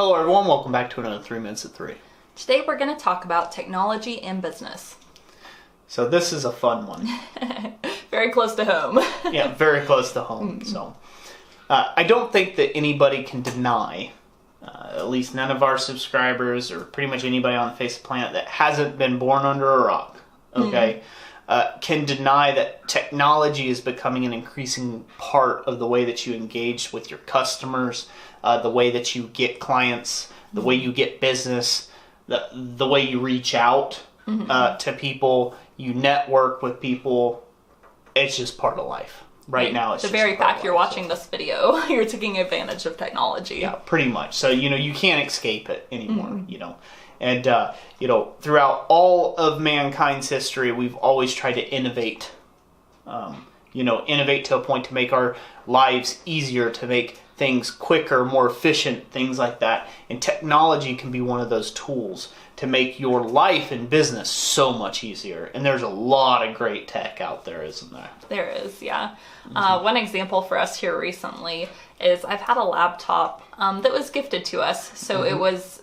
Hello everyone, welcome back to another 3 Minutes at 3. Today we're going to talk about technology in business. So this is a fun one. Very close to home. Yeah, very close to home. So I don't think that anybody can deny, at least none of our subscribers or pretty much anybody on the face of the planet that hasn't been born under a rock, okay, can deny that technology is becoming an increasing part of the way that you engage with your customers, the way that you get clients, the way you get business, the way you reach out to people, you network with people. It's just part of life. Right now, it's the very fact you're watching this video, you're taking advantage of technology. Yeah, pretty much. So, you can't escape it anymore, And, throughout all of mankind's history, we've always tried to innovate. Innovate to a point to make our lives easier, to make things quicker, more efficient, things like that. And technology can be one of those tools to make your life and business so much easier. And there's a lot of great tech out there, isn't there? There is, yeah. One example for us here recently is I've had a laptop that was gifted to us. So it was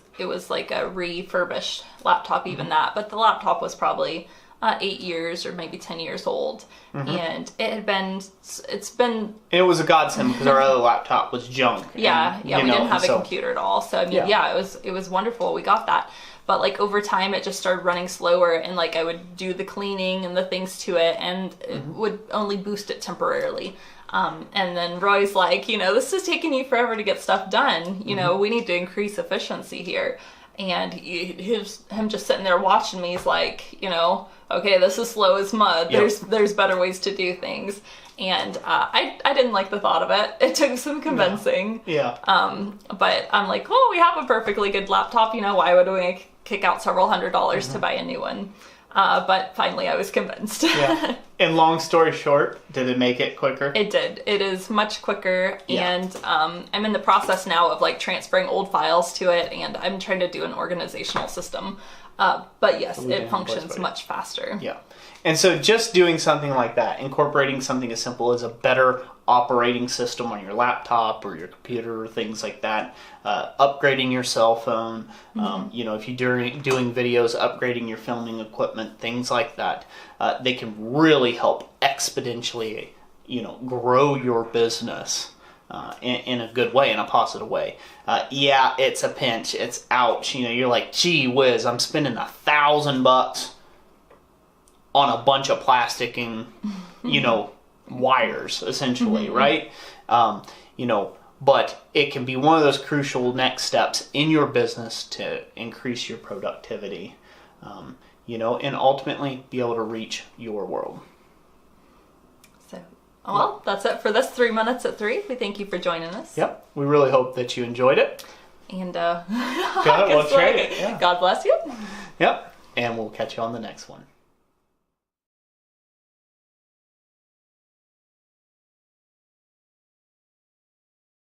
like a refurbished laptop, even that. But the laptop was probably 8 years or maybe 10 years old. And it was a godsend because our other laptop was junk. Yeah, we didn't have a computer at all. So, it was wonderful. We got that. But, over time, it just started running slower, and, I would do the cleaning and the things to it, and it would only boost it temporarily. And then Roy's like, this is taking you forever to get stuff done. We need to increase efficiency here. And him just sitting there watching me, he's like, okay, this is slow as mud. Yep. There's better ways to do things. And I didn't like the thought of it. It took some convincing. Yeah. But I'm like, we have a perfectly good laptop. Why would we kick out several $100s to buy a new one? But finally I was convinced. Yeah. And long story short, did it make it quicker? It did. It is much quicker. Yeah. And I'm in the process now of transferring old files to it, and I'm trying to do an organizational system. But yes, it functions much faster. Yeah. And so just doing something like that, incorporating something as simple as a better operating system on your laptop or your computer or things like that, upgrading your cell phone, if you're doing videos, upgrading your filming equipment, things like that, they can really help exponentially, grow your business in a good way, in a positive way. It's a pinch, it's ouch, you're like, gee whiz, I'm spending $1,000 on a bunch of plastic and, wires, essentially, right? But it can be one of those crucial next steps in your business to increase your productivity, and ultimately be able to reach your world. So, well, that's it for this 3 Minutes at 3. We thank you for joining us. Yep. We really hope that you enjoyed it. And, we'll trade it. Yeah. God bless you. Yep. And we'll catch you on the next one.